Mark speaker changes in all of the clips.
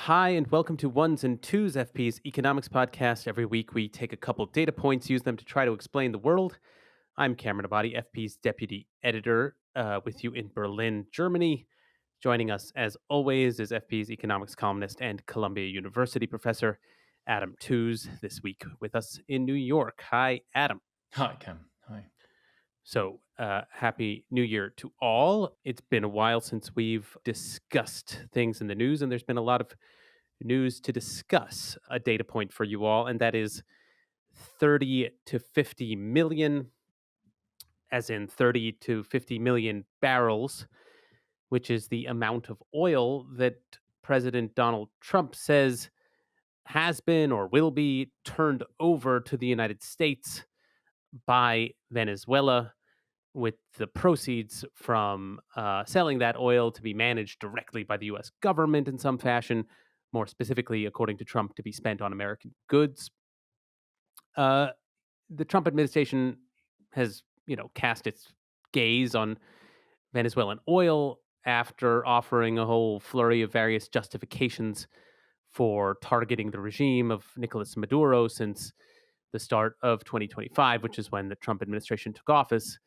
Speaker 1: Hi, and welcome to Ones and Tooze FP's economics podcast. Every week we take a couple data points, use them to try to explain the world. I'm Cameron Abadi, FP's deputy editor, with you in Berlin, Germany. Joining us, as always, is FP's economics columnist and Columbia University professor, Adam Tooze, this week with us in New York. Hi, Adam.
Speaker 2: Hi, Cam. Hi.
Speaker 1: Happy New Year to all. It's been a while since we've discussed things in the news, and there's been a lot of news to discuss. A data point for you all, and that is 30 to 50 million, as in 30 to 50 million barrels, which is the amount of oil that President Donald Trump says has been or will be turned over to the United States by Venezuela, with the proceeds from selling that oil to be managed directly by the US government in some fashion, more specifically, according to Trump, to be spent on American goods. Uh, the Trump administration has, cast its gaze on Venezuelan oil after offering a whole flurry of various justifications for targeting the regime of Nicolas Maduro since the start of 2025, which is when the Trump administration took office.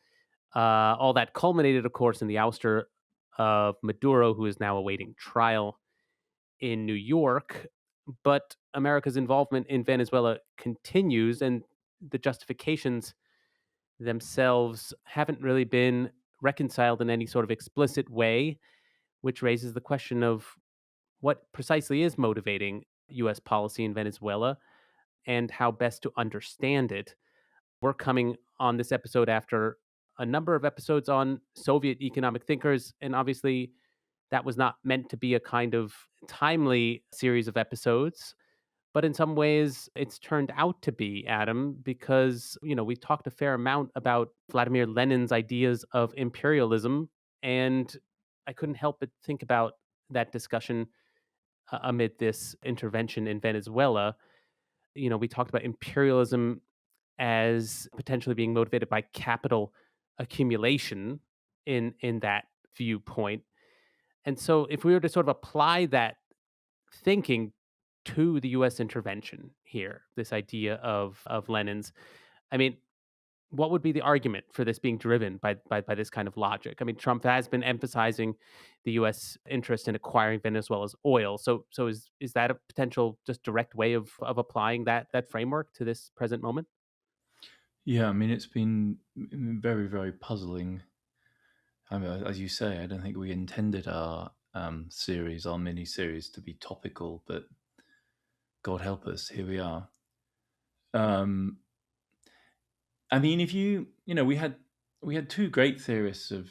Speaker 1: All that culminated, of course, in the ouster of Maduro, who is now awaiting trial in New York. But America's involvement in Venezuela continues, and the justifications themselves haven't really been reconciled in any sort of explicit way, which raises the question of what precisely is motivating US policy in Venezuela and how best to understand it. We're coming on this episode after a number of episodes on Soviet economic thinkers, and obviously that was not meant to be a kind of timely series of episodes. But in some ways, it's turned out to be, Adam, because, we talked a fair amount about Vladimir Lenin's ideas of imperialism. And I couldn't help but think about that discussion amid this intervention in Venezuela. We talked about imperialism as potentially being motivated by capital accumulation in that viewpoint. And so if we were to sort of apply that thinking to the US intervention here, this idea of Lenin's, I mean, what would be the argument for this being driven by this kind of logic? I mean, Trump has been emphasizing the U.S. interest in acquiring Venezuela's oil. So is that a potential just direct way of applying that framework to this present moment?
Speaker 2: Yeah, I mean, it's been very, very puzzling. I mean, as you say, I don't think we intended our our mini series, to be topical, but God help us, here we are. Um, I mean, if we had two great theorists of,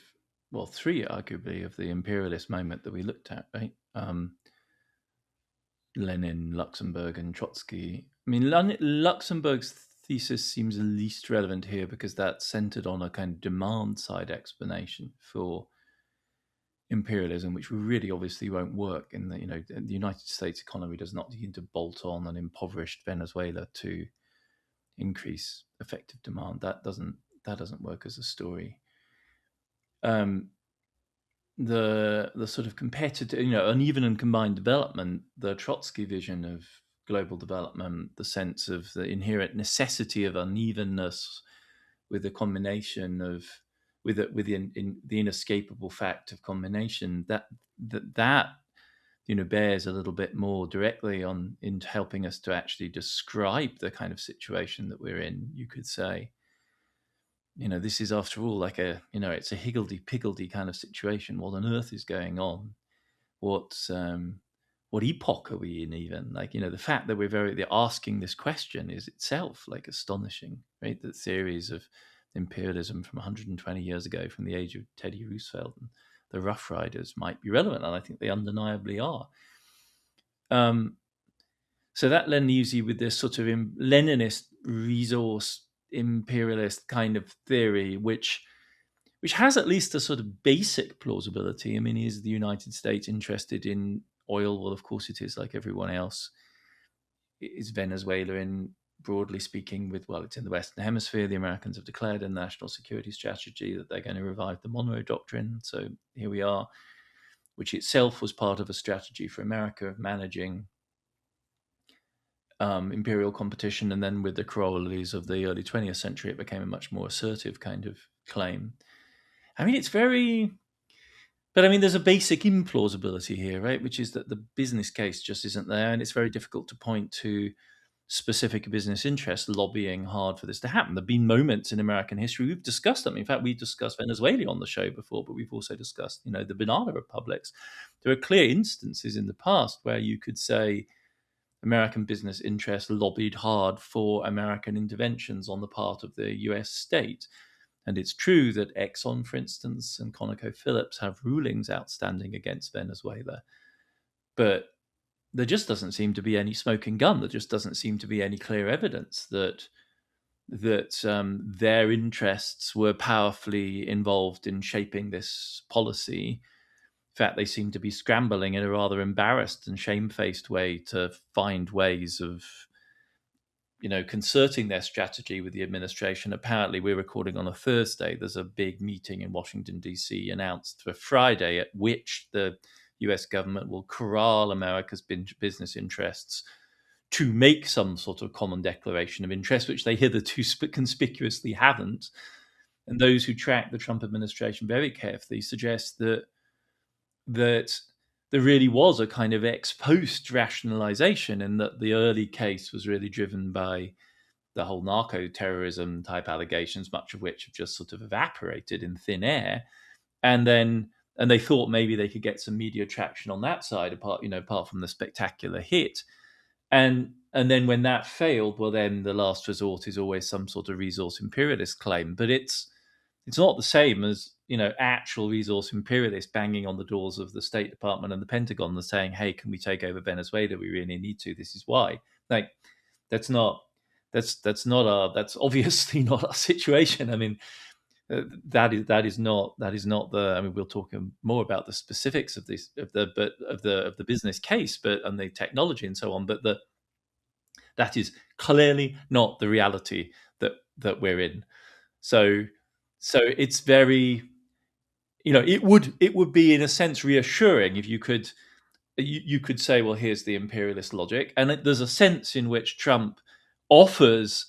Speaker 2: well, three arguably of the imperialist moment that we looked at, right? Lenin, Luxemburg, and Trotsky. I mean, Luxemburg's thesis seems the least relevant here because that's centered on a kind of demand side explanation for imperialism, which really obviously won't work in the United States economy does not need to bolt on an impoverished Venezuela to increase effective demand. That doesn't work as a story. Um, the sort of competitive, uneven and combined development, the Trotsky vision of global development, the sense of the inherent necessity of unevenness, with the combination of the inescapable fact of combination that bears a little bit more directly on into helping us to actually describe the kind of situation that we're in. You could say, this is after all like it's a higgledy-piggledy kind of situation. What on earth is going on? What epoch are we in? Even the fact that they're asking this question is itself like astonishing, right? The theories of imperialism from 120 years ago, from the age of Teddy Roosevelt and the Rough Riders, might be relevant, and I think they undeniably are. So that then leaves you with this sort of Leninist resource imperialist kind of theory, which has at least a sort of basic plausibility. I mean, is the United States interested in oil? Well, of course it is, like everyone else. Is Venezuela in, broadly speaking, it's in the Western Hemisphere. The Americans have declared a national security strategy that they're going to revive the Monroe Doctrine. So here we are. which itself was part of a strategy for America of managing imperial competition. And then with the corollaries of the early 20th century, it became a much more assertive kind of claim. I mean, it's very... But I mean, there's a basic implausibility here, right? Which is that the business case just isn't there, and it's very difficult to point to specific business interests lobbying hard for this to happen. There have been moments in American history, we've discussed them. In fact, we discussed Venezuela on the show before, but we've also discussed, the banana republics. There are clear instances in the past where you could say American business interests lobbied hard for American interventions on the part of the US state. And it's true that Exxon, for instance, and ConocoPhillips have rulings outstanding against Venezuela. But there just doesn't seem to be any smoking gun. There just doesn't seem to be any clear evidence that their interests were powerfully involved in shaping this policy. In fact, they seem to be scrambling in a rather embarrassed and shamefaced way to find ways of concerting their strategy with the administration. Apparently, we're recording on a Thursday. There's a big meeting in Washington, D.C. announced for Friday at which the US government will corral America's business interests to make some sort of common declaration of interest, which they hitherto conspicuously haven't. And those who track the Trump administration very carefully suggest that there really was a kind of ex post rationalization, and that the early case was really driven by the whole narco terrorism type allegations, much of which have just sort of evaporated in thin air. And they thought maybe they could get some media traction on that side, apart from the spectacular hit. And then when that failed, well, then the last resort is always some sort of resource imperialist claim. But it's not the same as actual resource imperialists banging on the doors of the State Department and the Pentagon and saying, "Hey, can we take over Venezuela? We really need to. This is why." Like, that's obviously not our situation. I mean, that is not the. I mean, we'll talk more about the specifics of the business case, and the technology and so on. But that is clearly not the reality that we're in. So it's very, it would be in a sense reassuring if you could say, well, here's the imperialist logic, and there's a sense in which Trump offers,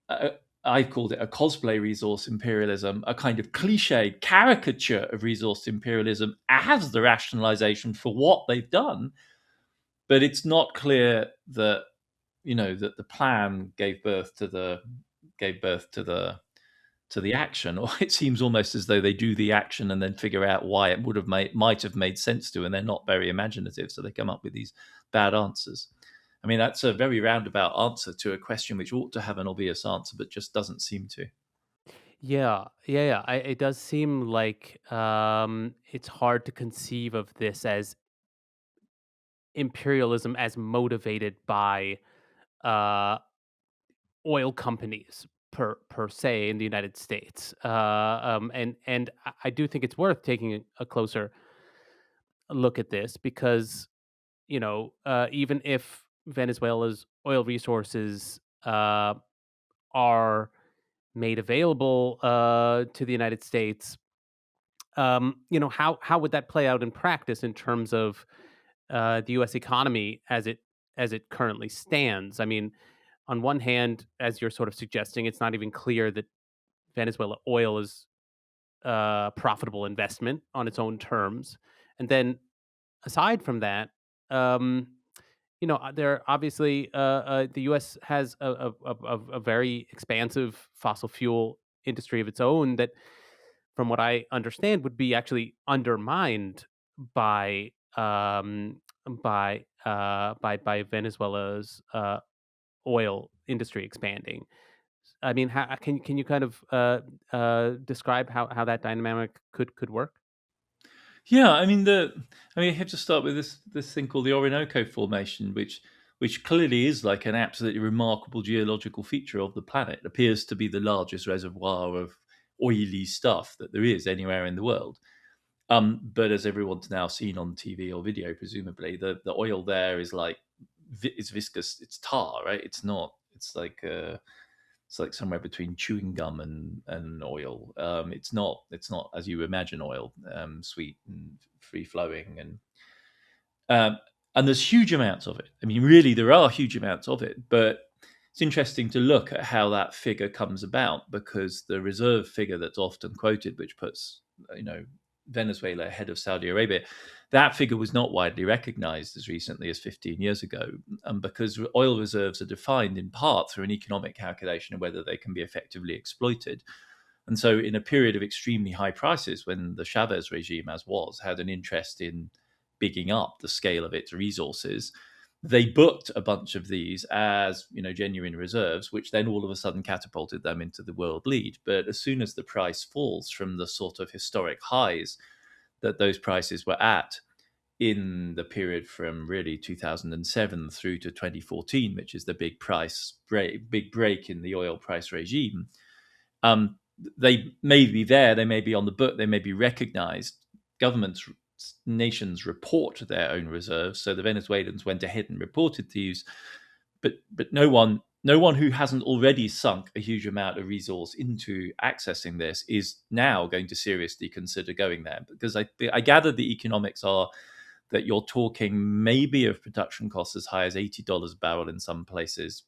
Speaker 2: I called it a cosplay resource imperialism, a kind of cliched caricature of resource imperialism as the rationalization for what they've done. But it's not clear that that the plan gave birth to the action, or it seems almost as though they do the action and then figure out why it might have made sense to, and they're not very imaginative, so they come up with these bad answers. I mean, that's a very roundabout answer to a question which ought to have an obvious answer, but just doesn't seem to.
Speaker 1: Yeah. It does seem like it's hard to conceive of this as imperialism as motivated by oil companies per se in the United States. And I do think it's worth taking a closer look at this because even if Venezuela's oil resources are made available to the United States, how would that play out in practice in terms of the U.S. economy as it currently stands? I mean, on one hand, as you're sort of suggesting, it's not even clear that Venezuela oil is a profitable investment on its own terms, and then aside from that, there obviously the U.S. has a very expansive fossil fuel industry of its own that, from what I understand, would be actually undermined by Venezuela's oil industry expanding. I mean, can you kind of describe how that dynamic could work?
Speaker 2: Yeah, I mean, you have to start with this thing called the Orinoco Formation, which clearly is like an absolutely remarkable geological feature of the planet. It appears to be the largest reservoir of oily stuff that there is anywhere in the world. But as everyone's now seen on TV or video, presumably, the oil there is like it's viscous, it's tar, right? It's not. It's like It's like somewhere between chewing gum and oil. It's not as you imagine oil, sweet and free flowing, and there's huge amounts of it. I mean, really, there are huge amounts of it, but it's interesting to look at how that figure comes about, because the reserve figure that's often quoted, which puts Venezuela ahead of Saudi Arabia, that figure was not widely recognized as recently as 15 years ago, because oil reserves are defined in part through an economic calculation of whether they can be effectively exploited. And so in a period of extremely high prices, when the Chavez regime, as was, had an interest in bigging up the scale of its resources, they booked a bunch of these as genuine reserves, which then all of a sudden catapulted them into the world lead. But as soon as the price falls from the sort of historic highs that those prices were at in the period from really 2007 through to 2014, which is the big break in the oil price regime, they may be there, they may be on the book, they may be recognized. Nations report their own reserves, so the Venezuelans went ahead and reported these, but no one who hasn't already sunk a huge amount of resource into accessing this is now going to seriously consider going there, because I gather the economics are that you're talking maybe of production costs as high as $80 a barrel in some places,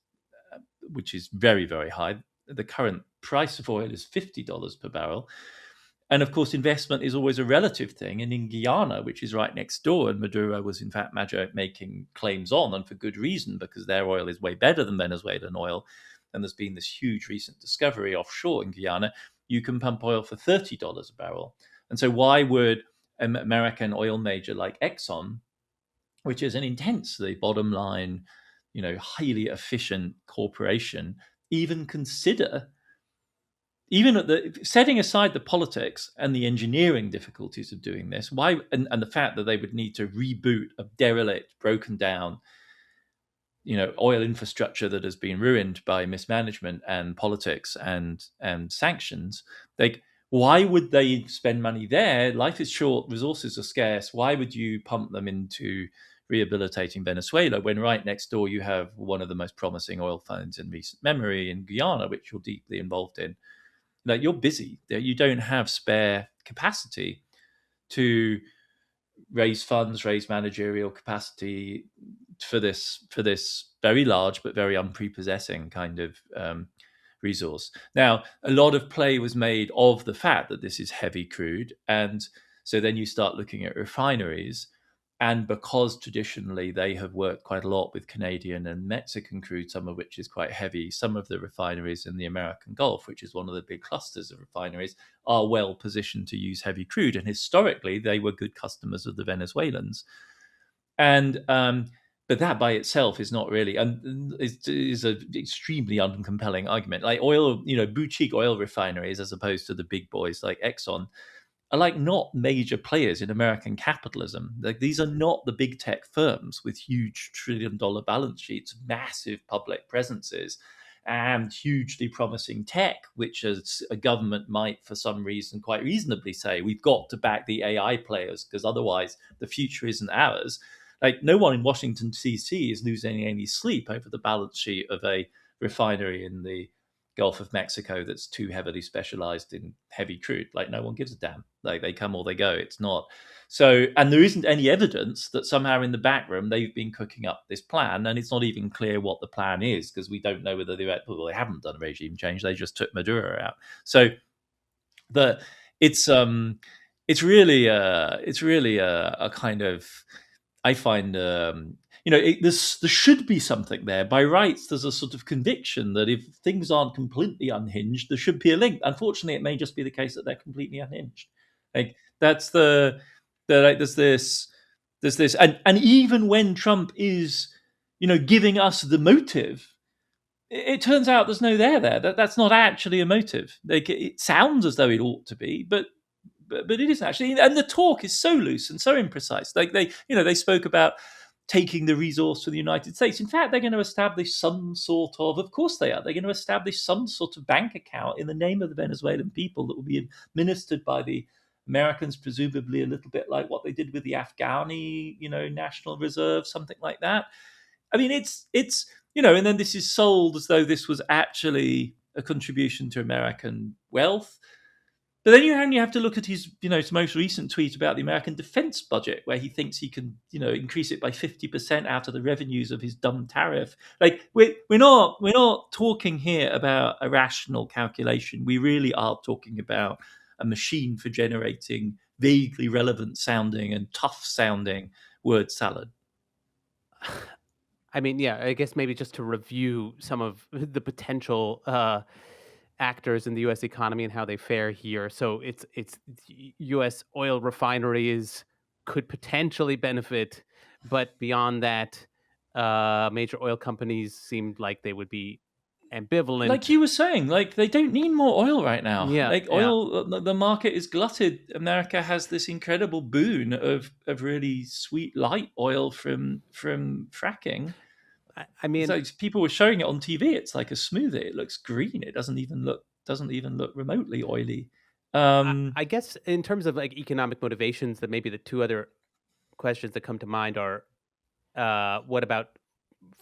Speaker 2: which is very, very high. The current price of oil is $50 per barrel. And of course, investment is always a relative thing. And in Guyana, which is right next door, and Maduro was in fact making claims on, and for good reason, because their oil is way better than Venezuelan oil. And there's been this huge recent discovery offshore in Guyana. You can pump oil for $30 a barrel. And so why would an American oil major like Exxon, which is an intensely bottom line, highly efficient corporation, even consider, even at setting aside the politics and the engineering difficulties of doing this, why and the fact that they would need to reboot a derelict, broken down, oil infrastructure that has been ruined by mismanagement and politics and sanctions, why would they spend money there? Life is short, resources are scarce. Why would you pump them into rehabilitating Venezuela when right next door you have one of the most promising oil funds in recent memory in Guyana, which you're deeply involved in? Like, you're busy. You don't have spare capacity to raise funds, raise managerial capacity for this very large but very unprepossessing kind of resource. Now, a lot of play was made of the fact that this is heavy crude, and so then you start looking at refineries. And because traditionally they have worked quite a lot with Canadian and Mexican crude, some of which is quite heavy, some of the refineries in the American Gulf, which is one of the big clusters of refineries, are well positioned to use heavy crude. And historically, they were good customers of the Venezuelans. And but that by itself is not really, and is an extremely uncompelling argument. Like oil, boutique oil refineries, as opposed to the big boys like Exxon, are like not major players in American capitalism. Like, these are not the big tech firms with huge trillion-dollar balance sheets, massive public presences, and hugely promising tech, which as a government might, for some reason, quite reasonably say, we've got to back the AI players because otherwise the future isn't ours. Like, no one in Washington, D.C. is losing any sleep over the balance sheet of a refinery in the Gulf of Mexico that's too heavily specialized in heavy crude. Like, no one gives a damn. Like, they come or they go. It's not so, and there isn't any evidence that somehow in the back room they've been cooking up this plan, and it's not even clear what the plan is, because we don't know whether they haven't done a regime change. They just took Maduro out. So it's really a kind of, I find, there should be something there. By rights, there's a sort of conviction that if things aren't completely unhinged, there should be a link. Unfortunately, it may just be the case that they're completely unhinged. Like, that's there's this, and even when Trump is, giving us the motive, it turns out there's no there. That's not actually a motive. Like, it sounds as though it ought to be, but it isn't actually. And the talk is so loose and so imprecise. Like, they spoke about taking the resource to the United States. In fact, they're going to establish some sort of course they are. They're going to establish some sort of bank account in the name of the Venezuelan people that will be administered by the Americans, presumably a little bit like what they did with the Afghani, National Reserve, something like that. I mean, it's and then this is sold as though this was actually a contribution to American wealth. But then you only have to look at his, his most recent tweet about the American defense budget, where he thinks he can, increase it by 50% out of the revenues of his dumb tariff. Like we're not talking here about a rational calculation. We really are talking about a machine for generating vaguely relevant sounding and tough sounding word salad.
Speaker 1: I mean, yeah, I guess maybe just to review some of the potential actors in the U.S. economy and how they fare here. So it's U.S. oil refineries could potentially benefit, but beyond that, major oil companies seemed like they would be
Speaker 2: Like
Speaker 1: ambivalent.
Speaker 2: you were saying, like they don't need more oil right now.
Speaker 1: Yeah,
Speaker 2: Like
Speaker 1: yeah.
Speaker 2: oil, the market is glutted. America has this incredible boon of really sweet light oil from fracking.
Speaker 1: I mean,
Speaker 2: So people were showing it on TV. It's like a smoothie. It looks green. It doesn't even look remotely oily.
Speaker 1: I guess in terms of like economic motivations, that maybe the two other questions that come to mind are what about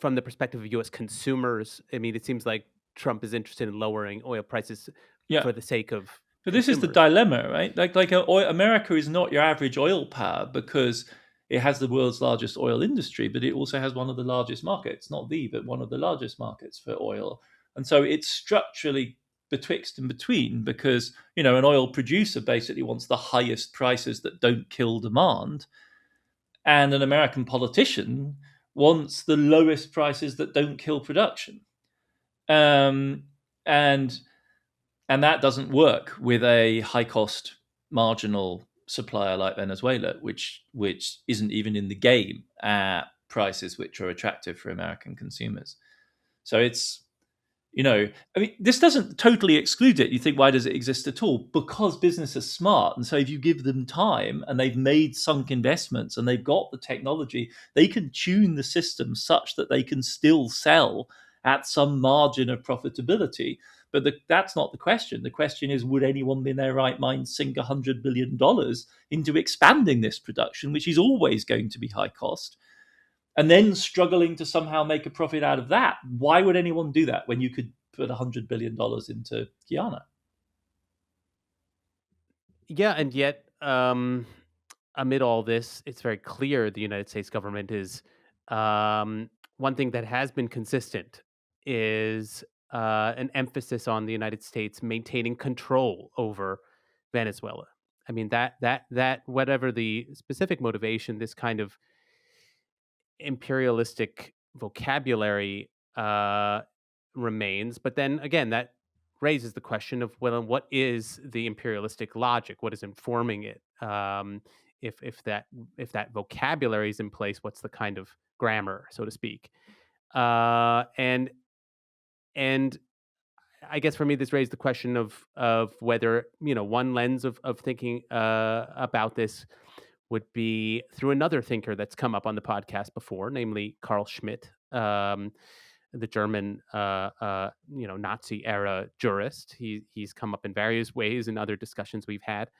Speaker 1: from the perspective of U.S. consumers? I mean, it seems like Trump is interested in lowering oil prices
Speaker 2: Yeah,
Speaker 1: for the sake of
Speaker 2: but this is the
Speaker 1: consumers.
Speaker 2: dilemma, right? America is not your average oil power because it has the world's largest oil industry, but it also has one of the largest markets, not the, but one of the largest markets for oil. And so it's structurally betwixt and between because, an oil producer basically wants the highest prices that don't kill demand. And an American politician wants the lowest prices that don't kill production. Um, and and that doesn't work with a high cost marginal supplier like Venezuela, which isn't even in the game at prices which are attractive for American consumers. So it's I mean, this doesn't totally exclude it. You think, why does it exist at all? Because business is smart. And so if you give them time and they've made sunk investments and they've got the technology, they can tune the system such that they can still sell at some margin of profitability. But that's not the question. The question is, would anyone in their right mind sink $100 billion into expanding this production, which is always going to be high cost? And then struggling to somehow make a profit out of that. Why would anyone do that when you could put $100 billion into Guyana?
Speaker 1: Yeah, and yet, amid all this, it's very clear the United States government is one thing that has been consistent is an emphasis on the United States maintaining control over Venezuela. I mean that whatever the specific motivation, this kind of imperialistic vocabulary remains. But then again, that raises the question of, well, what is the imperialistic logic? What is informing it? If that vocabulary is in place, what's the kind of grammar, so to speak? And and I guess for me, this raised the question of whether one lens of thinking about this would be through another thinker that's come up on the podcast before, namely Carl Schmitt, the German, Nazi era jurist. He's come up in various ways in other discussions we've had,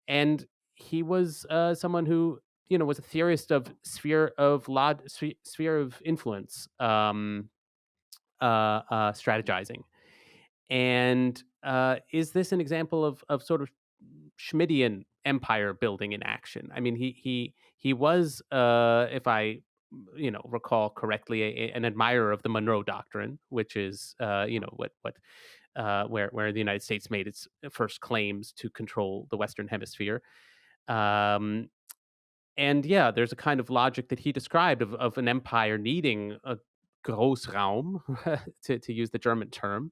Speaker 1: and he was someone who was a theorist of sphere of influence, strategizing. And is this an example of sort of Schmittian empire building in action? I mean, he was, if I recall correctly, an admirer of the Monroe Doctrine, which is where the United States made its first claims to control the Western Hemisphere. Um, and yeah, there's a kind of logic that he described of an empire needing a Großraum, to use the German term,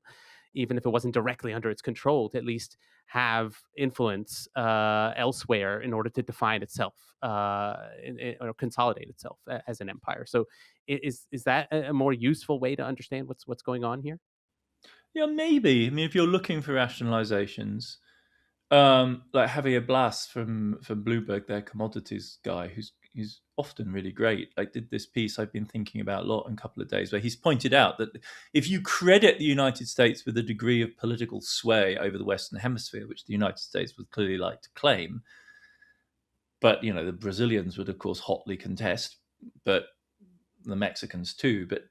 Speaker 1: even if it wasn't directly under its control, to at least have influence elsewhere in order to define itself or consolidate itself as an empire. So, is that a more useful way to understand what's going on here?
Speaker 2: Yeah, maybe. I mean, if you're looking for rationalizations, like Javier Blas from Bloomberg, their commodities guy, who's often really great. I did this piece I've been thinking about a lot in a couple of days, where he's pointed out that if you credit the United States with a degree of political sway over the Western Hemisphere, which the United States would clearly like to claim, but the Brazilians would of course hotly contest, but the Mexicans too. But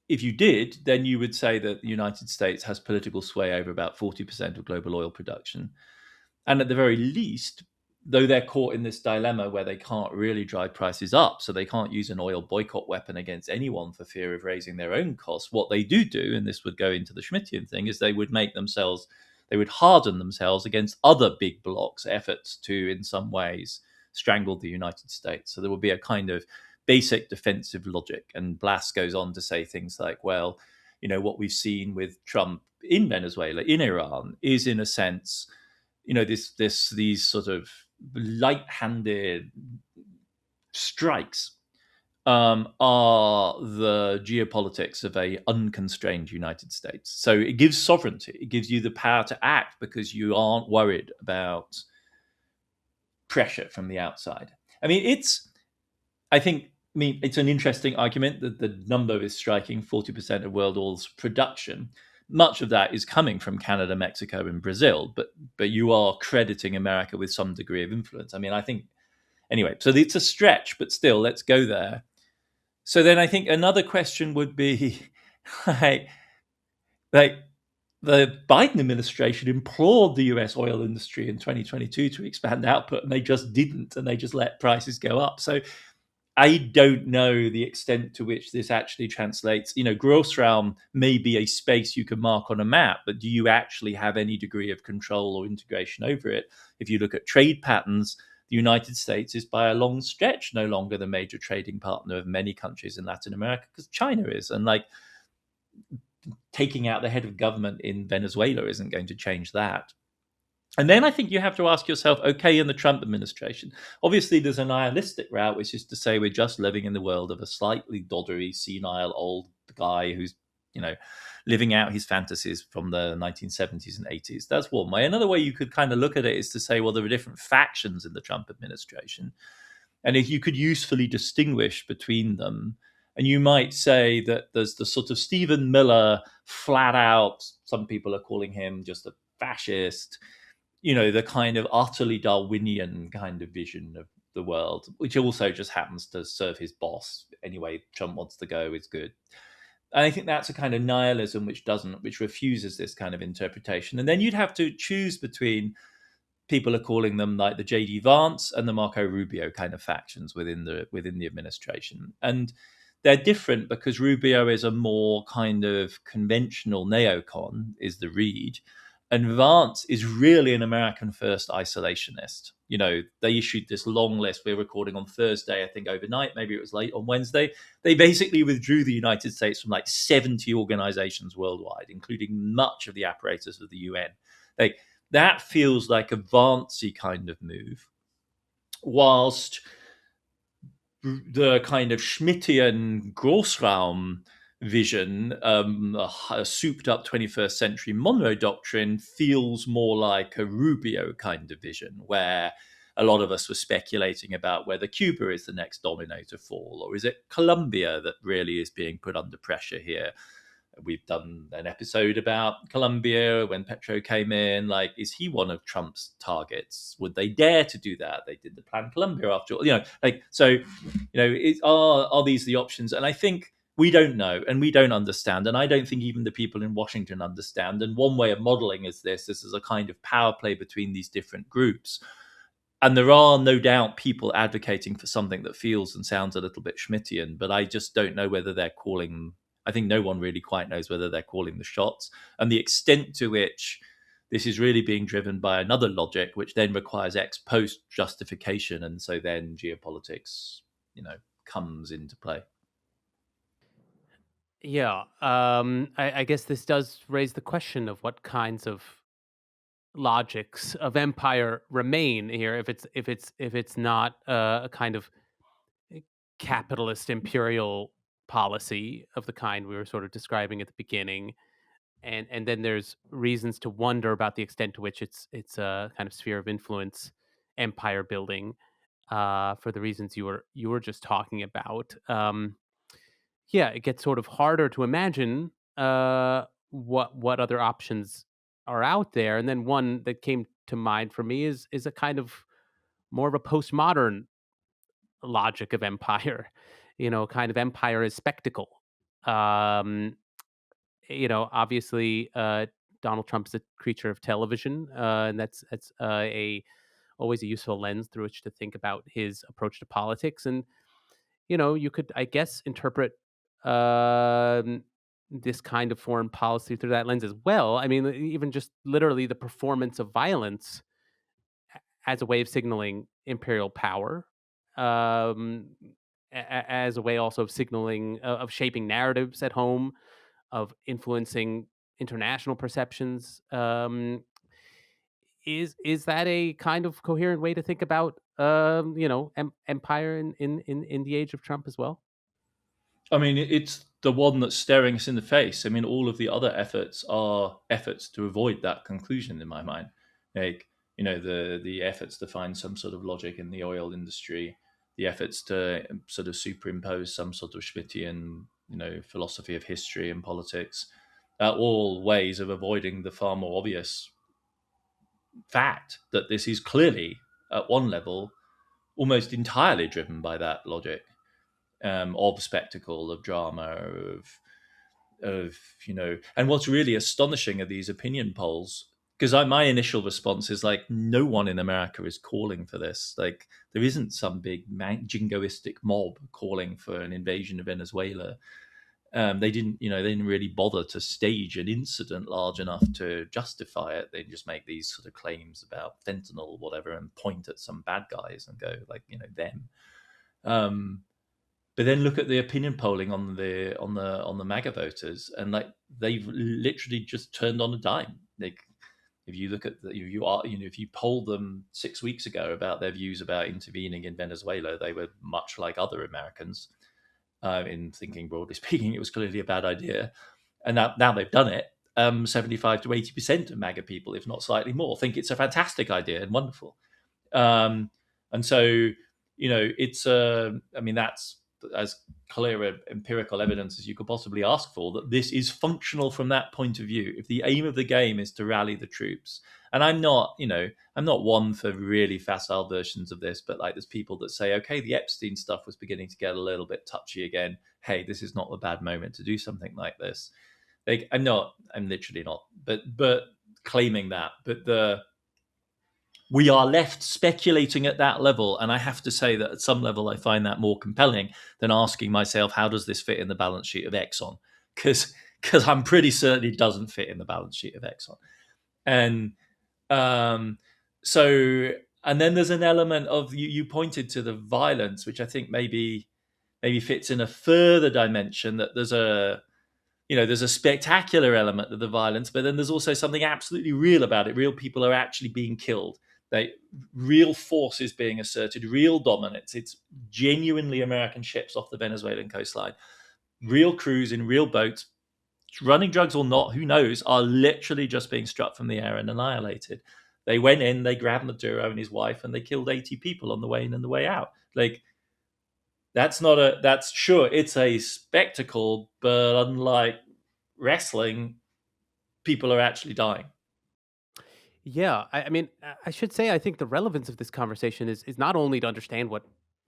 Speaker 2: if you did, then you would say that the United States has political sway over about 40% of global oil production. And at the very least, though they're caught in this dilemma where they can't really drive prices up, so they can't use an oil boycott weapon against anyone for fear of raising their own costs, what they do, and this would go into the Schmittian thing, is they would harden themselves against other big blocs' efforts to, in some ways, strangle the United States. So there will be a kind of basic defensive logic. And Blass goes on to say things like, well, what we've seen with Trump in Venezuela, in Iran, is in a sense, these sort of light-handed strikes are the geopolitics of a unconstrained United States. So it gives sovereignty. It gives you the power to act because you aren't worried about pressure from the outside. It's an interesting argument that the number is striking, 40% of world oil's production. Much of that is coming from Canada, Mexico, and Brazil, but you are crediting America with some degree of influence. Anyway, so it's a stretch, but still, let's go there. So then I think another question would be, like the Biden administration implored the US oil industry in 2022 to expand output, and they just didn't, and they just let prices go up. So I don't know the extent to which this actually translates. Großraum may be a space you can mark on a map, but do you actually have any degree of control or integration over it? If you look at trade patterns, the United States is by a long stretch no longer the major trading partner of many countries in Latin America because China is. And taking out the head of government in Venezuela isn't going to change that. And then I think you have to ask yourself, okay, in the Trump administration, obviously there's a nihilistic route, which is to say we're just living in the world of a slightly doddery, senile old guy who's, living out his fantasies from the 1970s and 80s. That's one way. Another way you could kind of look at it is to say, well, there are different factions in the Trump administration. And if you could usefully distinguish between them, and you might say that there's the sort of Stephen Miller, flat out, some people are calling him just a fascist, the kind of utterly Darwinian kind of vision of the world, which also just happens to serve his boss. Anyway, Trump wants to go, it's good. And I think that's a kind of nihilism which refuses this kind of interpretation. And then you'd have to choose between, people are calling them like the J.D. Vance and the Marco Rubio kind of factions within the administration. And they're different because Rubio is a more kind of conventional neocon, is the read. And Vance is really an American first isolationist. They issued this long list. We're recording on Thursday, I think overnight, maybe it was late on Wednesday. They basically withdrew the United States from 70 organizations worldwide, including much of the apparatus of the UN. That feels like a Vance-y kind of move. Whilst the kind of Schmittian Großraum vision, a souped up 21st century Donroe Doctrine, feels more like a Rubio kind of vision, where a lot of us were speculating about whether Cuba is the next domino to fall, or is it Colombia that really is being put under pressure here? We've done an episode about Colombia when Petro came in. Is he one of Trump's targets? Would they dare to do that? They did the Plan Colombia after all. Are these the options? And I think we don't know, and we don't understand. And I don't think even the people in Washington understand. And one way of modeling is this is a kind of power play between these different groups. And there are no doubt people advocating for something that feels and sounds a little bit Schmittian, but I just don't know whether they're calling. I think no one really quite knows whether they're calling the shots, and the extent to which this is really being driven by another logic, which then requires ex post justification. And so then geopolitics, comes into play.
Speaker 1: Yeah, I guess this does raise the question of what kinds of logics of empire remain here. If it's not a kind of capitalist imperial policy of the kind we were sort of describing at the beginning, and then there's reasons to wonder about the extent to which it's a kind of sphere of influence, empire building, for the reasons you were just talking about. Yeah, it gets sort of harder to imagine what other options are out there. And then one that came to mind for me is a kind of more of a postmodern logic of empire. Kind of empire is spectacle. Um, obviously, Donald Trump's a creature of television, and that's a always a useful lens through which to think about his approach to politics. And you could, I guess, interpret um, this kind of foreign policy through that lens as well. I mean, even just literally the performance of violence as a way of signaling imperial power, um, as a way also of signaling, of shaping narratives at home, of influencing international perceptions. Is that a kind of coherent way to think about, empire in the age of Trump as well?
Speaker 2: I mean, it's the one that's staring us in the face. I mean, all of the other efforts are efforts to avoid that conclusion in my mind. Like, the efforts to find some sort of logic in the oil industry, the efforts to sort of superimpose some sort of Schmittian, philosophy of history and politics, are all ways of avoiding the far more obvious fact that this is clearly, at one level, almost entirely driven by that logic, of spectacle, of drama, of And what's really astonishing are these opinion polls, because my initial response is like, no one in America is calling for this. Like, there isn't some big jingoistic mob calling for an invasion of Venezuela. They didn't really bother to stage an incident large enough to justify it. They just make these sort of claims about fentanyl or whatever and point at some bad guys and go like, them. Um, but then look at the opinion polling on the MAGA voters, and like, they've literally just turned on a dime. Like, if you look at if you polled them 6 weeks ago about their views about intervening in Venezuela, they were much like other Americans, in thinking, broadly speaking, it was clearly a bad idea. And now they've done it. 75 to 80% of MAGA people, if not slightly more, think it's a fantastic idea and wonderful. And so, I mean, that's as clear empirical evidence as you could possibly ask for that this is functional from that point of view. If the aim of the game is to rally the troops, and I'm not one for really facile versions of this, but like, there's people that say, okay, the Epstein stuff was beginning to get a little bit touchy again. Hey, this is not a bad moment to do something like this. Like, I'm literally not, but claiming that, but we are left speculating at that level. And I have to say that at some level, I find that more compelling than asking myself, how does this fit in the balance sheet of Exxon? Because I'm pretty certain it doesn't fit in the balance sheet of Exxon. And um, so, and then there's an element of, you pointed to the violence, which I think maybe fits in a further dimension, that there's a spectacular element of the violence, but then there's also something absolutely real about it. Real people are actually being killed. Real force is being asserted, real dominance. It's genuinely American ships off the Venezuelan coastline, real crews in real boats, running drugs or not, who knows, are literally just being struck from the air and annihilated. They went in, they grabbed Maduro and his wife, and they killed 80 people on the way in and the way out. Like, that's sure, it's a spectacle, but unlike wrestling, people are actually dying.
Speaker 1: Yeah, I mean, I should say, I think the relevance of this conversation is not only to understand what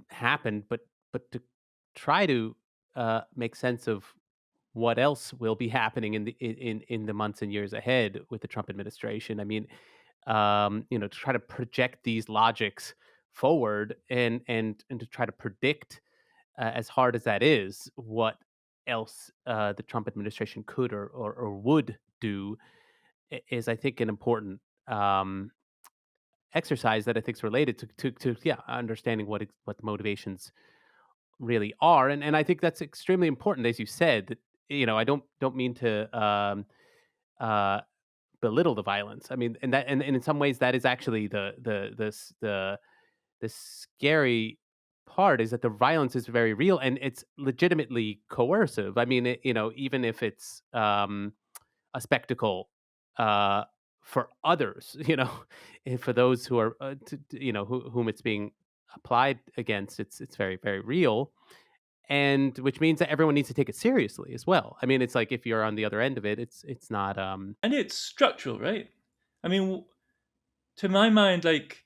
Speaker 1: happened, but to try to make sense of what else will be happening in the months and years ahead with the Trump administration. I mean, to try to project these logics forward, and to try to predict, as hard as that is, what else the Trump administration could or would do, is, I think, an important um, exercise that I think is related to yeah, understanding what the motivations really are. And I think that's extremely important, as you said. That, I don't mean to uh, belittle the violence. I mean, and in some ways that is actually the scary part, is that the violence is very real and it's legitimately coercive. I mean, even if it's a spectacle uh, for others, and for those who are, whom it's being applied against, it's very, very real. And which means that everyone needs to take it seriously as well. I mean, it's like, if you're on the other end of it, it's not.
Speaker 2: And it's structural, right? I mean, to my mind, like,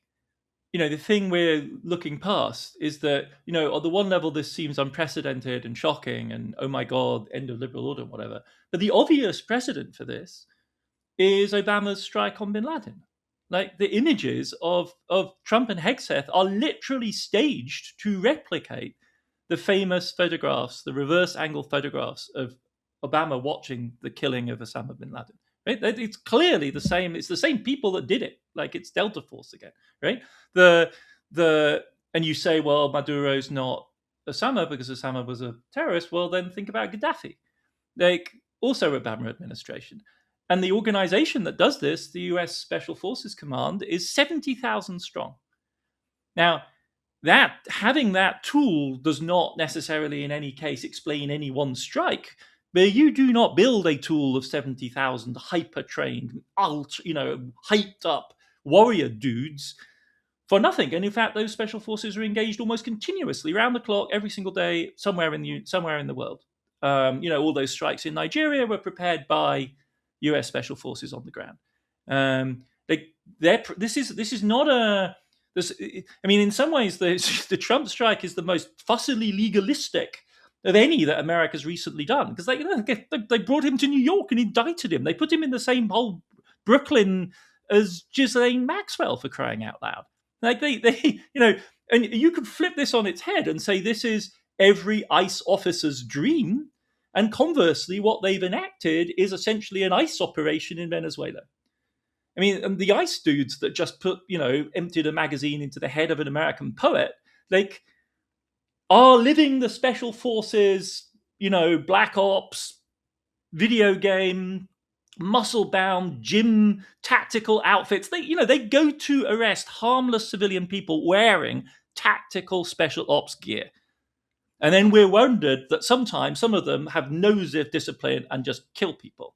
Speaker 2: the thing we're looking past is that, on the one level, this seems unprecedented and shocking and, oh my God, end of liberal order, whatever. But the obvious precedent for this is Obama's strike on bin Laden. Like, the images of Trump and Hegseth are literally staged to replicate the famous photographs, the reverse angle photographs of Obama watching the killing of Osama bin Laden. Right? It's clearly the same. It's the same people that did it. Like, it's Delta Force again. Right? The and you say, well, Maduro's not Osama because Osama was a terrorist. Well, then think about Gaddafi. Like, also Obama administration. And the organization that does this, the US Special Forces Command, is 70,000 strong. Now, that having that tool does not necessarily in any case explain any one strike, but you do not build a tool of 70,000 hyper-trained, hyped up warrior dudes for nothing. And in fact, those special forces are engaged almost continuously, round the clock, every single day, somewhere in the world. All those strikes in Nigeria were prepared by U.S. special forces on the ground. This is not a. In some ways, the Trump strike is the most fussily legalistic of any that America's recently done, because they brought him to New York and indicted him. They put him in the same whole Brooklyn as Ghislaine Maxwell, for crying out loud. Like and you could flip this on its head and say this is every ICE officer's dream, and conversely, what they've enacted is essentially an ICE operation in Venezuela. The ICE dudes that just emptied a magazine into the head of an American poet, are living the special forces, black ops, video game, muscle-bound gym tactical outfits. They go to arrest harmless civilian people wearing tactical special ops gear. And then we're wondered that sometimes some of them have no discipline and just kill people.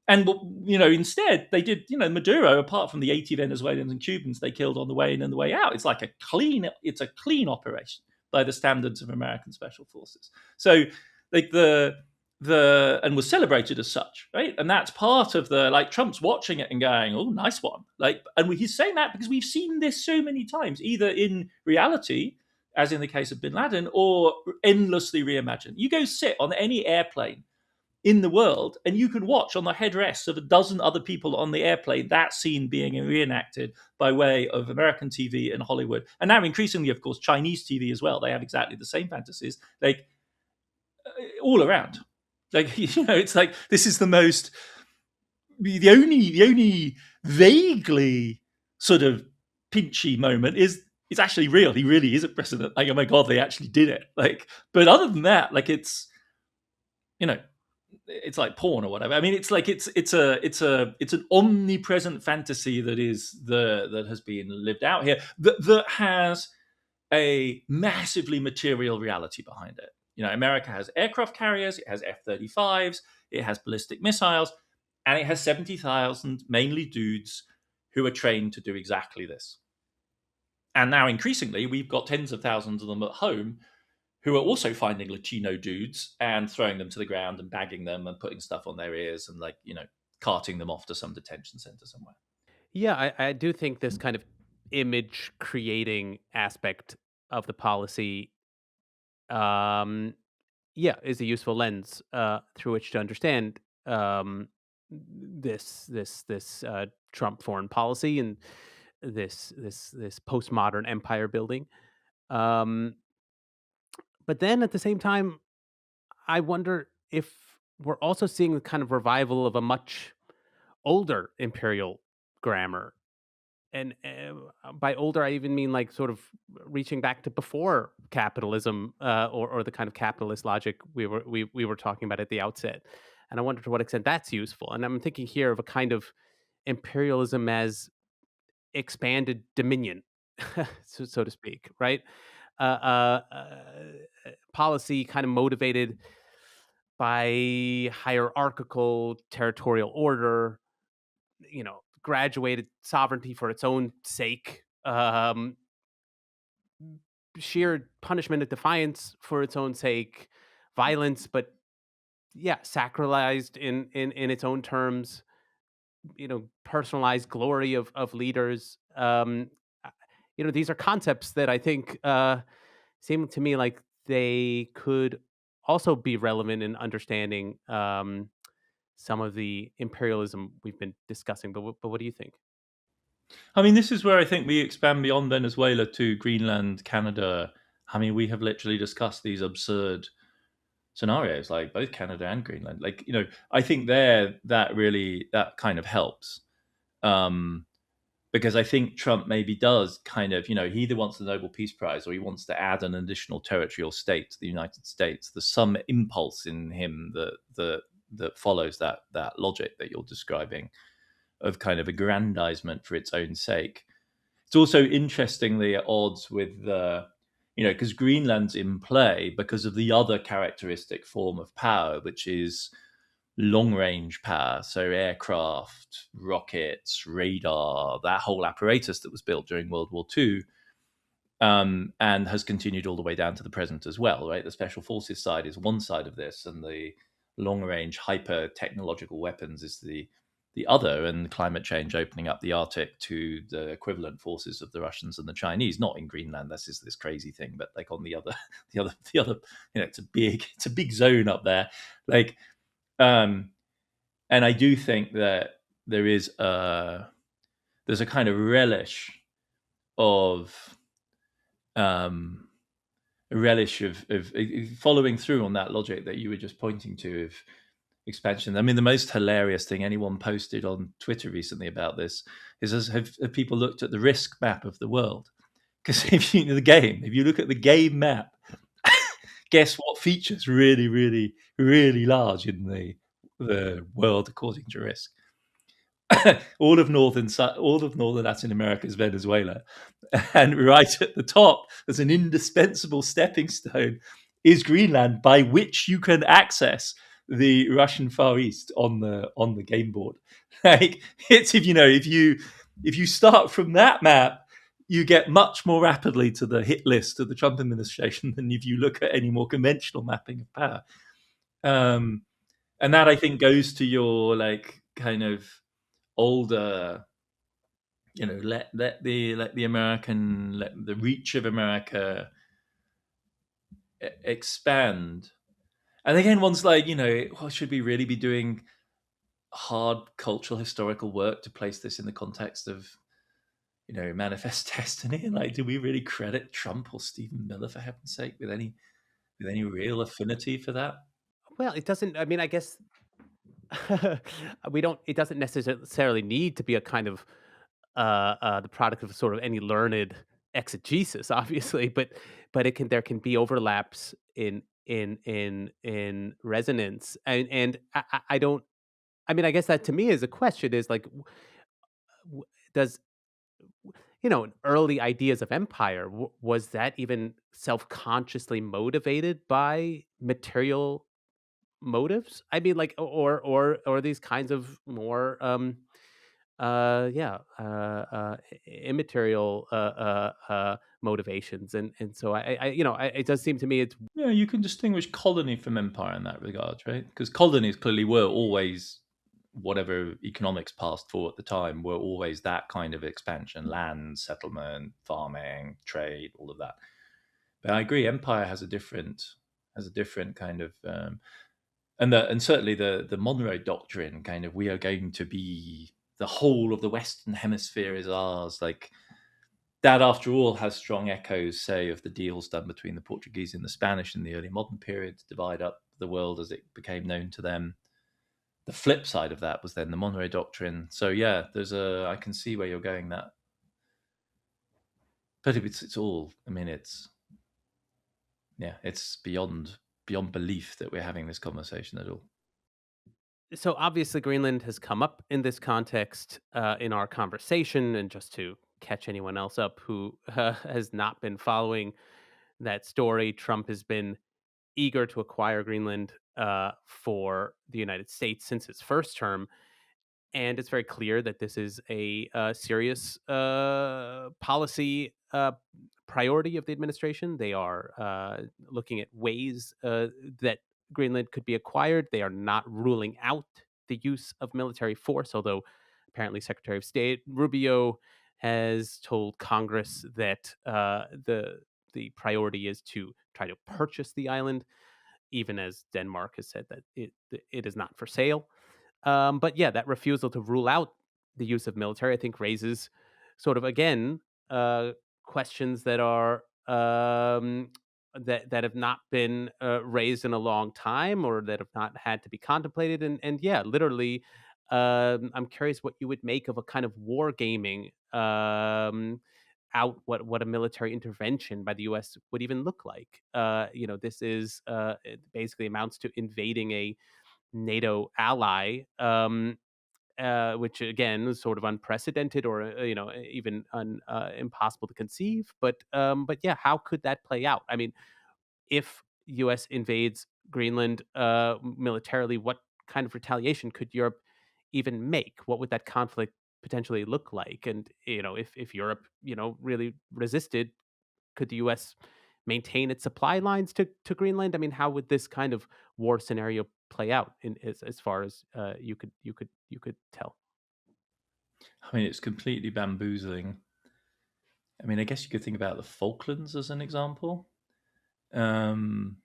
Speaker 2: And, instead they did, Maduro, apart from the 80 Venezuelans and Cubans they killed on the way in and the way out, it's a clean operation by the standards of American special forces. So and was celebrated as such, right? And that's part of Trump's watching it and going, oh, nice one. He's saying that because we've seen this so many times, either in reality, as in the case of bin Laden, or endlessly reimagined. You go sit on any airplane in the world, and you can watch on the headrests of a dozen other people on the airplane that scene being reenacted by way of American TV and Hollywood. And now increasingly, of course, Chinese TV as well. They have exactly the same fantasies, all around. It's this is the only vaguely sort of pinchy moment is it's actually real. He really is a president. Oh my God, they actually did it. But other than that, it's it's like porn or whatever. It's an omnipresent fantasy that has been lived out here that has a massively material reality behind it. America has aircraft carriers, it has F-35s, it has ballistic missiles, and it has 70,000 mainly dudes who are trained to do exactly this. And now increasingly, we've got tens of thousands of them at home who are also finding Latino dudes and throwing them to the ground and bagging them and putting stuff on their ears and carting them off to some detention center somewhere.
Speaker 1: Yeah, I do think this kind of image creating aspect of the policy is a useful lens through which to understand this Trump foreign policy and this postmodern empire building. But then at the same time, I wonder if we're also seeing the kind of revival of a much older imperial grammar. And by older, I even mean sort of reaching back to before capitalism, or the kind of capitalist logic we were talking about at the outset. And I wonder to what extent that's useful. And I'm thinking here of a kind of imperialism as expanded dominion, so to speak, right? Policy kind of motivated by hierarchical territorial order, graduated sovereignty for its own sake, sheer punishment of defiance for its own sake, violence, but sacralized in its own terms, personalized glory of leaders. these are concepts that I think seem to me like they could also be relevant in understanding some of the imperialism we've been discussing. But what do you think?
Speaker 2: I mean, this is where I think we expand beyond Venezuela to Greenland, Canada. I mean, we have literally discussed these absurd scenarios, like both Canada and Greenland. Like, I think there that kind of helps. Um, because I think Trump maybe does kind of, he either wants the Nobel Peace Prize or he wants to add an additional territorial state to the United States. There's some impulse in him that follows that logic that you're describing of kind of aggrandizement for its own sake. It's also interestingly at odds with the, because Greenland's in play because of the other characteristic form of power, which is long range power. So aircraft, rockets, radar, that whole apparatus that was built during World War II, and has continued all the way down to the present as well, right? The special forces side is one side of this, and the long range hyper technological weapons is the other, and climate change opening up the Arctic to the equivalent forces of the Russians and the Chinese, not in Greenland. This is this crazy thing, but like on the other, the other, it's a big zone up there. Like, and I do think that there's a kind of relish of following through on that logic that you were just pointing to of expansion. I mean, the most hilarious thing anyone posted on Twitter recently about this is have people looked at the risk map of the world? Because if you look at the game map, guess what features really, really, really large in the world according to risk? all of northern Latin America is Venezuela, and right at the top, as an indispensable stepping stone, is Greenland, by which you can access the Russian Far East on the game board. Like, it's if you start from that map, you get much more rapidly to the hit list of the Trump administration than if you look at any more conventional mapping of power. And that, I think, goes to your like kind of older, let the American, let the reach of America expand. And again, one's like, should we really be doing hard cultural historical work to place this in the context of, manifest destiny? And like, do we really credit Trump or Stephen Miller, for heaven's sake, with any real affinity for that?
Speaker 1: Well, it doesn't. I mean, I guess we don't. It doesn't necessarily need to be a kind of the product of sort of any learned exegesis, obviously, but it can there can be overlaps in resonance, and I don't. I mean, I guess that to me is a question: is like, does early ideas of empire, was that even self-consciously motivated by material motives? I mean, like, or these kinds of more yeah immaterial motivations, and so it does seem to me it's
Speaker 2: Yeah, you can distinguish colony from empire in that regard, right? Because colonies clearly were always, whatever economics passed for at the time, were always that kind of expansion: land, settlement, farming, trade, all of that. But I agree, empire has a different kind of, and certainly the Monroe Doctrine, kind of, we are going to be, the whole of the Western Hemisphere is ours. Like, that, after all, has strong echoes, say, of the deals done between the Portuguese and the Spanish in the early modern period to divide up the world as it became known to them. The flip side of that was then the Monroe Doctrine. So yeah, I can see where you're going that, but it's all. I mean, it's beyond belief that we're having this conversation at all.
Speaker 1: so obviously Greenland has come up in this context in our conversation, and just to catch anyone else up who has not been following that story, Trump has been eager to acquire Greenland for the United States since his first term. And it's very clear that this is a serious policy priority of the administration. They are looking at ways that Greenland could be acquired. They are not ruling out the use of military force, although apparently Secretary of State Rubio has told Congress that the priority is to try to purchase the island, even as Denmark has said that it is not for sale. But yeah, that refusal to rule out the use of military, I think, raises sort of again questions that are that have not been raised in a long time, or that have not had to be contemplated. And yeah, literally, I'm curious what you would make of a kind of wargaming out what a military intervention by the U.S. would even look like. This is it basically amounts to invading a NATO ally, which again is sort of unprecedented, or even impossible to conceive. But yeah, how could that play out? I mean, if U.S. invades Greenland militarily, what kind of retaliation could Europe even make? What would that conflict potentially look like? And if Europe really resisted, could the U.S. maintain its supply lines to Greenland? I mean, how would this kind of war scenario play out as far as you could tell?
Speaker 2: I mean, it's completely bamboozling. I mean, I guess you could think about the Falklands as an example, um,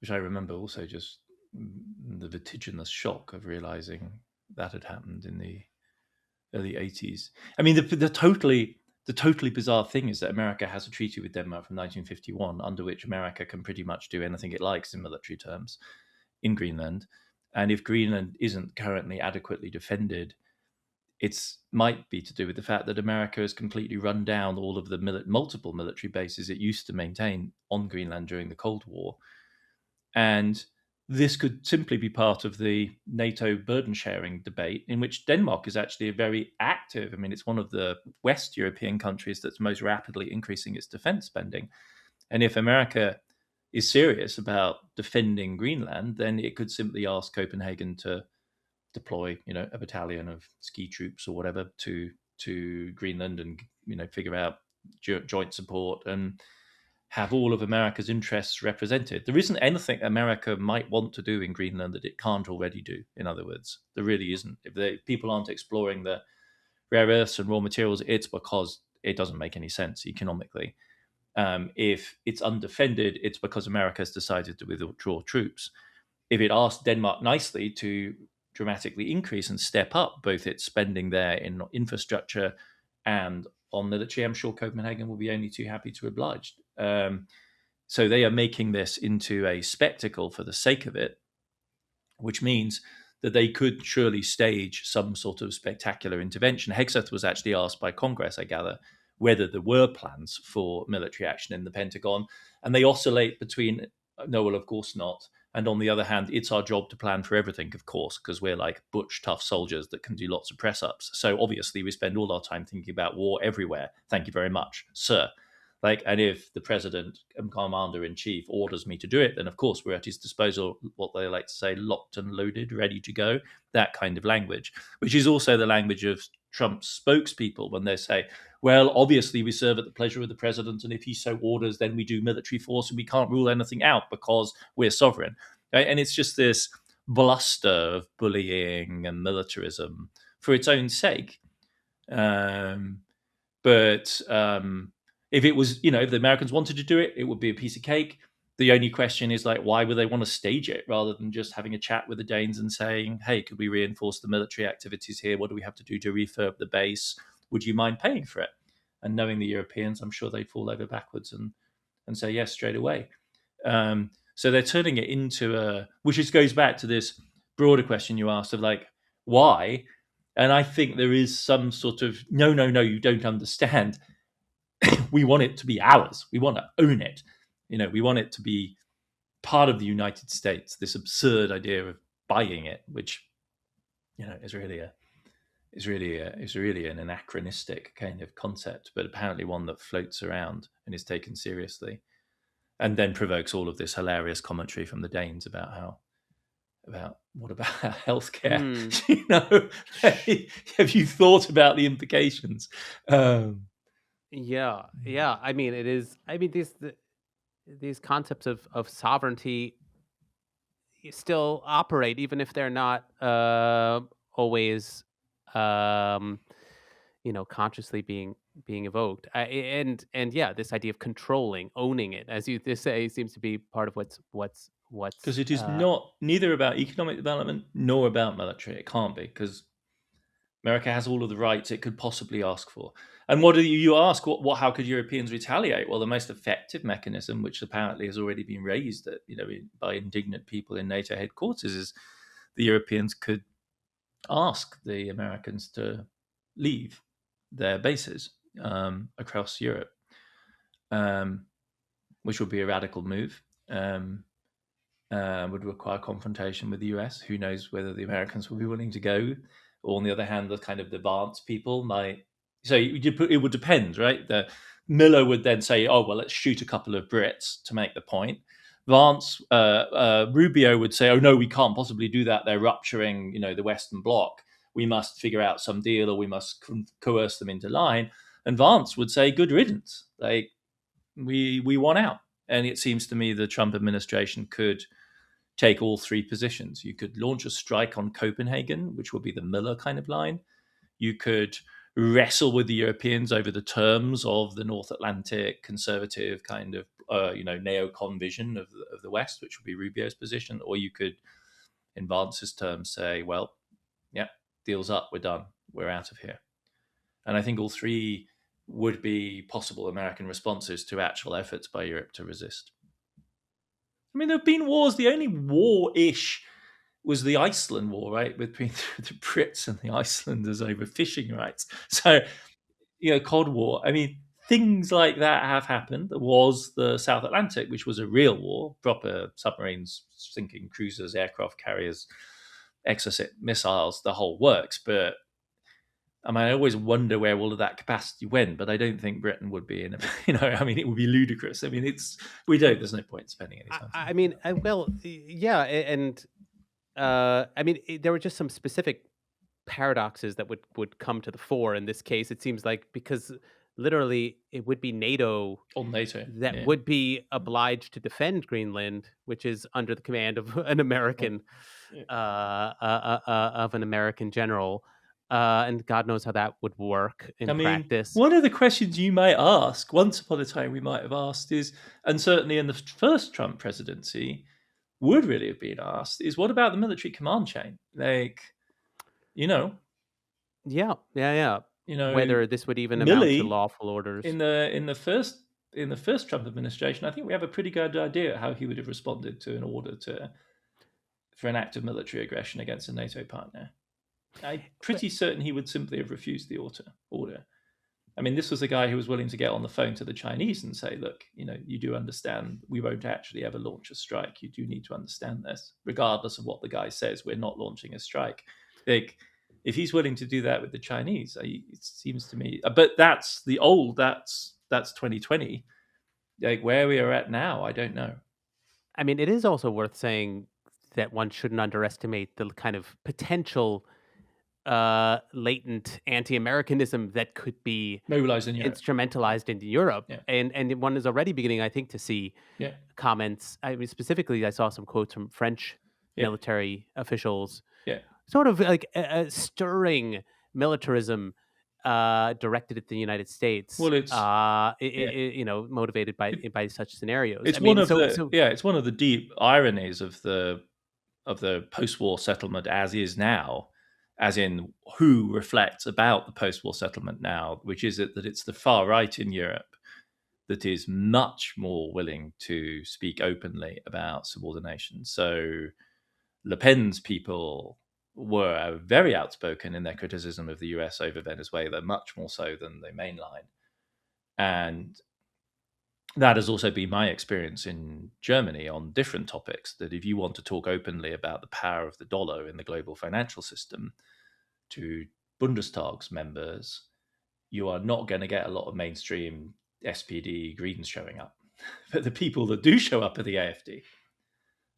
Speaker 2: which I remember also just the vertiginous shock of realizing that had happened in the early 80s. I mean, the totally bizarre thing is that America has a treaty with Denmark from 1951, under which America can pretty much do anything it likes in military terms in Greenland. And if Greenland isn't currently adequately defended, it might be to do with the fact that America has completely run down all of the multiple military bases it used to maintain on Greenland during the Cold War. And this could simply be part of the NATO burden sharing debate, in which Denmark is actually a very active. I mean, it's one of the West European countries that's most rapidly increasing its defense spending. And if America is serious about defending Greenland, then it could simply ask Copenhagen to deploy, a battalion of ski troops or whatever to Greenland, and figure out joint support and have all of America's interests represented. There isn't anything America might want to do in Greenland that it can't already do. In other words, there really isn't. If people aren't exploring the rare earths and raw materials, it's because it doesn't make any sense economically. If it's undefended, it's because America has decided to withdraw troops. If it asked Denmark nicely to dramatically increase and step up both its spending there in infrastructure and on military, I'm sure Copenhagen will be only too happy to oblige. So they are making this into a spectacle for the sake of it, which means that they could surely stage some sort of spectacular intervention. Hegseth was actually asked by Congress, I gather, whether there were plans for military action in the Pentagon, and they oscillate between no, well, of course not. And on the other hand, it's our job to plan for everything, of course, because we're like butch, tough soldiers that can do lots of press ups. So obviously, we spend all our time thinking about war everywhere. Thank you very much, sir. And if the president and commander in chief orders me to do it, then of course we're at his disposal, what they like to say, locked and loaded, ready to go, that kind of language, which is also the language of Trump's spokespeople when they say, well, obviously we serve at the pleasure of the president, and if he so orders, then we do military force, and we can't rule anything out because we're sovereign. Right? And it's just this bluster of bullying and militarism for its own sake. But if it was, if the Americans wanted to do it, it would be a piece of cake. The only question is why would they want to stage it rather than just having a chat with the Danes and saying, hey, could we reinforce the military activities here? What do we have to do to refurb the base? Would you mind paying for it? And knowing the Europeans, I'm sure they'd fall over backwards and say yes straight away. So they're turning it into which just goes back to this broader question you asked of why? And I think there is some sort of, no, you don't understand. We want it to be ours. We want to own it. We want it to be part of the United States. This absurd idea of buying it, which is really an anachronistic kind of concept, but apparently one that floats around and is taken seriously, and then provokes all of this hilarious commentary from the Danes about what about healthcare? Have you thought about the implications?
Speaker 1: Yeah. I mean, it is. I mean, these concepts of sovereignty still operate, even if they're not always consciously being evoked. And yeah, this idea of controlling, owning it, as you say, seems to be part of what's
Speaker 2: Because it is not neither about economic development nor about military. It can't be, because America has all of the rights it could possibly ask for. And what do you ask? How could Europeans retaliate? Well, the most effective mechanism, which apparently has already been raised by indignant people in NATO headquarters, is the Europeans could ask the Americans to leave their bases across Europe, which would be a radical move. Would require confrontation with the US. Who knows whether the Americans will be willing to go? Or on the other hand, the kind of advanced people might. So it would depend, right? Miller would then say, "Oh well, let's shoot a couple of Brits to make the point." Rubio would say, "Oh no, we can't possibly do that. They're rupturing, the Western Bloc. We must figure out some deal, or we must coerce them into line." And Vance would say, "Good riddance. Like we want out." And it seems to me the Trump administration could take all three positions. You could launch a strike on Copenhagen, which would be the Miller kind of line. You could wrestle with the Europeans over the terms of the North Atlantic conservative kind of, neocon vision of the West, which would be Rubio's position. Or you could, in Vance's terms, say, well, yeah, deal's up, we're done, we're out of here. And I think all three would be possible American responses to actual efforts by Europe to resist. I mean, there have been wars. The only war-ish was the Iceland War, right, between the Brits and the Icelanders over fishing rights. So, Cold War. I mean, things like that have happened. There was the South Atlantic, which was a real war, proper submarines sinking, cruisers, aircraft carriers, exocet missiles, the whole works. But I mean, I always wonder where all of that capacity went, but I don't think Britain would be in it would be ludicrous. I mean, there's no point spending any time.
Speaker 1: I mean, yeah, and I mean, there were just some specific paradoxes that would come to the fore in this case. It seems like, because literally it would be NATO that would be obliged to defend Greenland, which is under the command of an American general. And God knows how that would work in practice.
Speaker 2: One of the questions you might ask, once upon a time we might have asked is, and certainly in the first Trump presidency would really have been asked, is what about the military command chain?
Speaker 1: Yeah. Whether this would even amount to lawful orders.
Speaker 2: In the first Trump administration, I think we have a pretty good idea how he would have responded to an order for an act of military aggression against a NATO partner. I'm pretty certain he would simply have refused the order. I mean, this was a guy who was willing to get on the phone to the Chinese and say, look, you do understand we won't actually ever launch a strike. You do need to understand this. Regardless of what the guy says, we're not launching a strike. Like, if he's willing to do that with the Chinese, it seems to me. But that's 2020. Like, where we are at now, I don't know.
Speaker 1: I mean, it is also worth saying that one shouldn't underestimate the kind of potential latent anti-Americanism that could be
Speaker 2: mobilized in Europe,
Speaker 1: instrumentalized into Europe.
Speaker 2: Yeah.
Speaker 1: And one is already beginning, I think, to see comments. I mean, specifically, I saw some quotes from French military officials, sort of like stirring militarism directed at the United States.
Speaker 2: Well, it's
Speaker 1: motivated by such scenarios.
Speaker 2: It's one of the deep ironies of the post-war settlement as is now, as in who reflects about the post-war settlement now, which is that it's the far right in Europe that is much more willing to speak openly about subordination. So Le Pen's people were very outspoken in their criticism of the US over Venezuela, much more so than the mainline. And that has also been my experience in Germany on different topics, that if you want to talk openly about the power of the dollar in the global financial system to Bundestag's members, you are not going to get a lot of mainstream SPD Greens showing up. But the people that do show up at the AFD,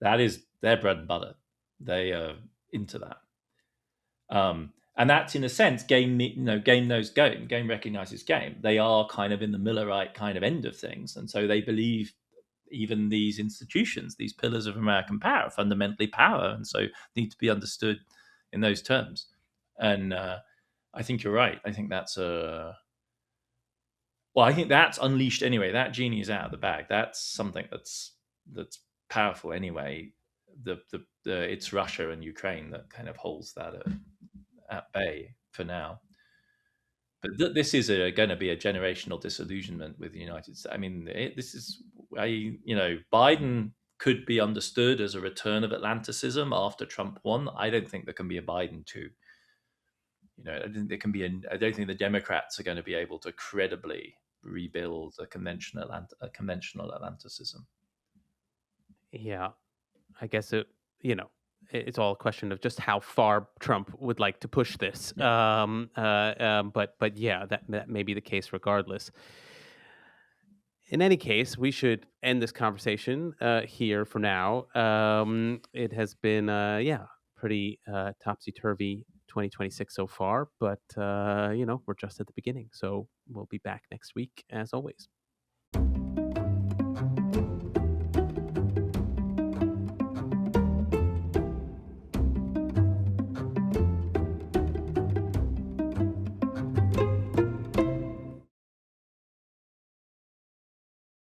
Speaker 2: that is their bread and butter. They are into that. And that's, in a sense, game knows game. Game recognizes game. They are kind of in the Millerite kind of end of things. And so they believe even these institutions, these pillars of American power, fundamentally power, and so need to be understood in those terms. And I think you're right. I think that's a well. I think that's unleashed anyway. That genie is out of the bag. That's something that's powerful anyway. It's Russia and Ukraine that kind of holds that at bay for now. But this is going to be a generational disillusionment with the United States. I mean, this is Biden could be understood as a return of Atlanticism after Trump won. I don't think there can be a Biden two. I don't think there can be. I don't think the Democrats are going to be able to credibly rebuild a conventional Atlanticism.
Speaker 1: Yeah, I guess it's all a question of just how far Trump would like to push this.
Speaker 2: Yeah.
Speaker 1: But yeah, that may be the case regardless. In any case, we should end this conversation here for now. It has been, pretty topsy turvy 2026 so far, but we're just at the beginning. So we'll be back next week as always.